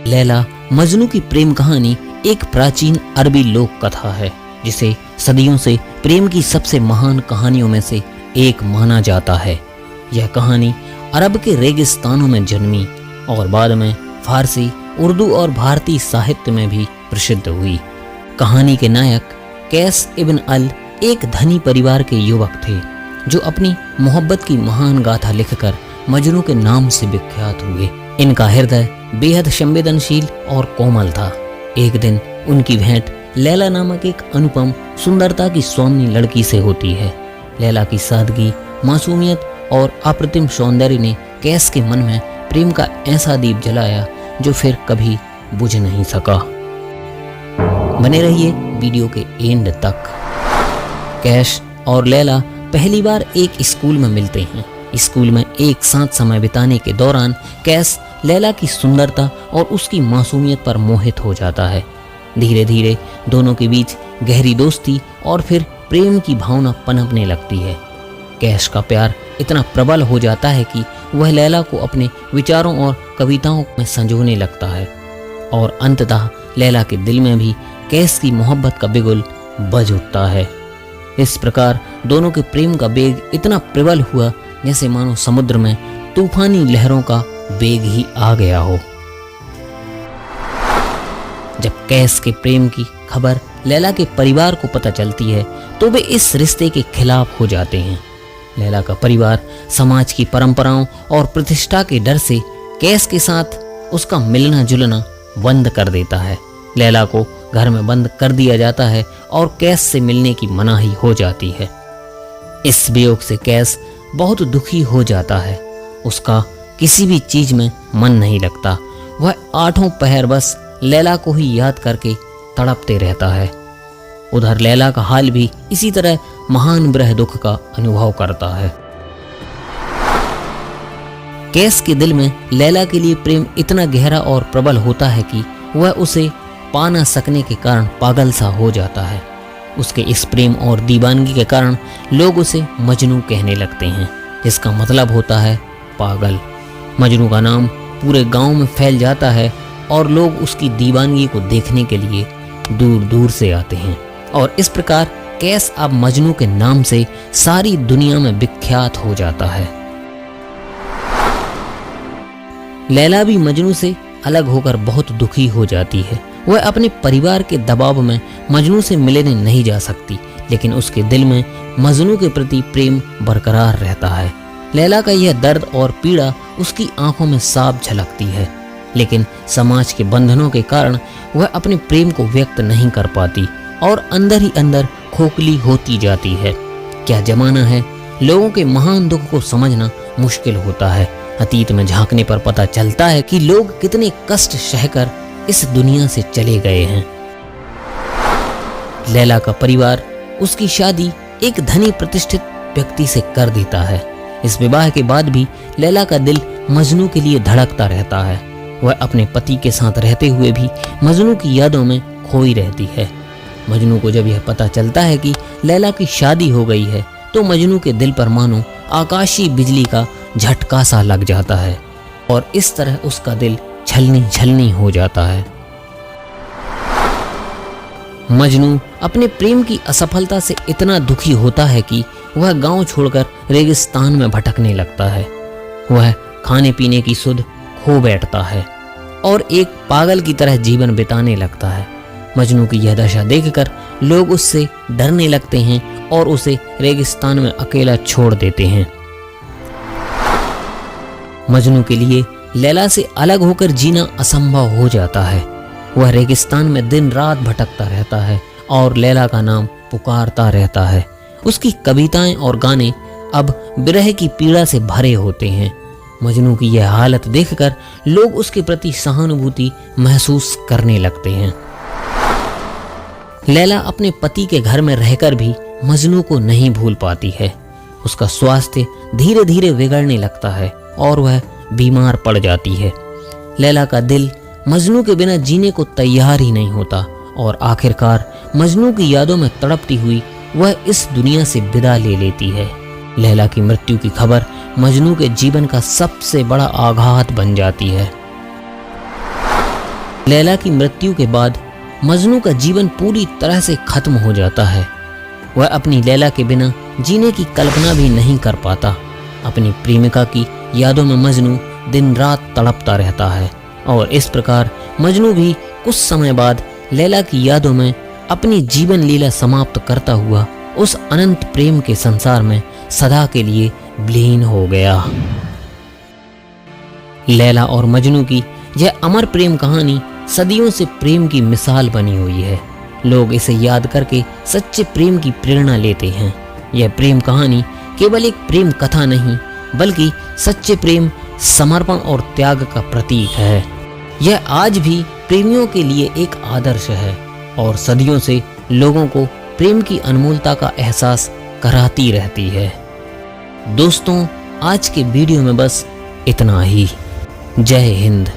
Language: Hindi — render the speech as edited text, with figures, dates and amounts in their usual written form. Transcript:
लैला मजनू की प्रेम कहानी एक प्राचीन अरबी लोक कथा है जिसे सदियों से प्रेम की सबसे महान कहानियों में से एक माना जाता है। यह कहानी अरब के रेगिस्तानों में जन्मी और बाद में फारसी, उर्दू और भारतीय साहित्य में भी प्रसिद्ध हुई। कहानी के नायक कैस इब्न अल एक धनी परिवार के युवक थे जो अपनी मोहब्बत की महान गाथा लिखकर मजनू के नाम से विख्यात हुए। इनका हृदय बेहद संवेदनशील और कोमल था। एक दिन उनकी भेंट लैला नामक एक अनुपम सुंदरता की स्वामिनी लड़की से होती है। लैला की सादगी, मासूमियत और अप्रतिम सौंदर्य ने कैस के मन में प्रेम का ऐसा दीप जलाया जो फिर कभी बुझ नहीं सका। बने रहिए वीडियो के एंड तक। कैश और लैला पहली बार एक स्कूल में मिलते हैं। स्कूल में एक साथ समय बिताने के दौरान कैस लैला की सुंदरता और उसकी मासूमियत पर मोहित हो जाता है। धीरे धीरे दोनों के बीच गहरी दोस्ती और फिर प्रेम की भावना पनपने लगती है। कैश का प्यार इतना प्रबल हो जाता है कि वह लैला को अपने विचारों और कविताओं में संजोने लगता है और अंततः लैला के दिल में भी कैश की मोहब्बत का बिगुल बज उठता है। इस प्रकार दोनों के प्रेम का बेग इतना प्रबल हुआ जैसे मानो समुद्र में तूफानी लहरों का बेग ही आ गया हो। जब कैस के प्रेम की खबर लैला के परिवार को पता चलती है तो वे इस रिश्ते के खिलाफ हो जाते हैं। लैला का परिवार समाज की परंपराओं और प्रतिष्ठा के डर से कैस के साथ उसका मिलना जुलना बंद कर देता है। लैला को घर में बंद कर दिया जाता है और कैस से मिलने की मनाही हो जाती है। इस वियोग से कैस बहुत दुखी हो जाता है। उसका किसी भी चीज में मन नहीं लगता। वह आठों पहर बस लैला को ही याद करके तड़पते रहता है। उधर लैला का हाल भी इसी तरह महान विरह दुख का अनुभव करता है। कैस के दिल में लैला के लिए प्रेम इतना गहरा और प्रबल होता है कि वह उसे पा न सकने के कारण पागल सा हो जाता है। उसके इस प्रेम और दीवानगी के कारण लोग उसे मजनू कहने लगते हैं, जिसका मतलब होता है पागल। मजनू का नाम पूरे गांव में फैल जाता है और लोग उसकी दीवानगी को देखने के लिए दूर दूर से आते हैं और इस प्रकार कैस अब मजनू के नाम से सारी दुनिया में विख्यात हो जाता है। लैला भी मजनू से अलग होकर बहुत दुखी हो जाती है। वह अपने परिवार के दबाव में मजनू से मिलने नहीं जा सकती, लेकिन उसके दिल में मजनू के प्रति प्रेम बरकरार रहता है। लैला का यह दर्द और पीड़ा उसकी आंखों में साफ झलकती है, लेकिन समाज के बंधनों के कारण वह अपने प्रेम को व्यक्त नहीं कर पाती और अंदर ही अंदर खोखली होती जाती है। क्या जमाना है, लोगों के महान दुख को समझना मुश्किल होता है। अतीत में झांकने पर पता चलता है कि लोग कितने कष्ट सहकर इस दुनिया से चले गए हैं। लैला का परिवार उसकी शादी एक धनी प्रतिष्ठित व्यक्ति से कर देता है। इस विवाह के बाद भी लैला का दिल मजनू के लिए धड़कता रहता है। वह अपने पति के साथ रहते हुए भी मजनू की यादों में खोई रहती है। मजनू को जब यह पता चलता है कि लैला की शादी हो गई है तो मजनू के दिल पर मानो आकाशीय बिजली का झटका सा लग जाता है और इस तरह उसका दिल छलनी छलनी हो जाता है। मजनू अपने प्रेम की असफलता से इतना दुखी होता है कि वह गांव छोड़कर रेगिस्तान में भटकने लगता है। वह खाने पीने की सुध खो बैठता है और एक पागल की तरह जीवन बिताने लगता है। मजनू की यह दशा देखकर लोग उससे डरने लगते हैं और उसे रेगिस्तान में अकेला छोड़ देते हैं। मजनू के लिए लैला से अलग होकर जीना असंभव हो जाता है। वह रेगिस्तान में दिन रात भटकता रहता है और लैला का नाम पुकारता रहता है। उसकी कविताएं और गाने अब विरह की पीड़ा से भरे होते हैं। मजनू की यह हालत देखकर लोग उसके प्रति सहानुभूति महसूस करने लगते हैं। लैला अपने पति के घर में रहकर भी मजनू को नहीं भूल पाती है। उसका स्वास्थ्य धीरे धीरे बिगड़ने लगता है और वह बीमार पड़ जाती है। लैला का दिल मजनू के बिना जीने को तैयार ही नहीं होता और आखिरकार मजनू की यादों में तड़पती हुई वह इस दुनिया से विदा ले लेती है। लैला की मृत्यु की खबर मजनू के जीवन का सबसे बड़ा आघात बन जाती है। लैला की मृत्यु के बाद मजनू का जीवन पूरी तरह से खत्म हो जाता है। वह अपनी लैला के बिना जीने की कल्पना भी नहीं कर पाता। अपनी प्रेमिका की यादों में मजनू दिन रात तड़पता रहता है और इस प्रकार मजनू भी कुछ समय बाद लैला की यादों में अपनी जीवन लीला समाप्त करता हुआ उस अनंत प्रेम के संसार में सदा के लिए विलीन हो गया। लैला और मजनू की यह अमर प्रेम कहानी सदियों से प्रेम की मिसाल बनी हुई है। लोग इसे याद करके सच्चे प्रेम की प्रेरणा लेते हैं। यह प्रेम कहानी केवल एक प्रेम कथा नहीं बल्कि सच्चे प्रेम, समर्पण और त्याग का प्रतीक है। यह आज भी प्रेमियों के लिए एक आदर्श है और सदियों से लोगों को प्रेम की अनमोलता का एहसास कराती रहती है। दोस्तों, आज के वीडियो में बस इतना ही। जय हिंद।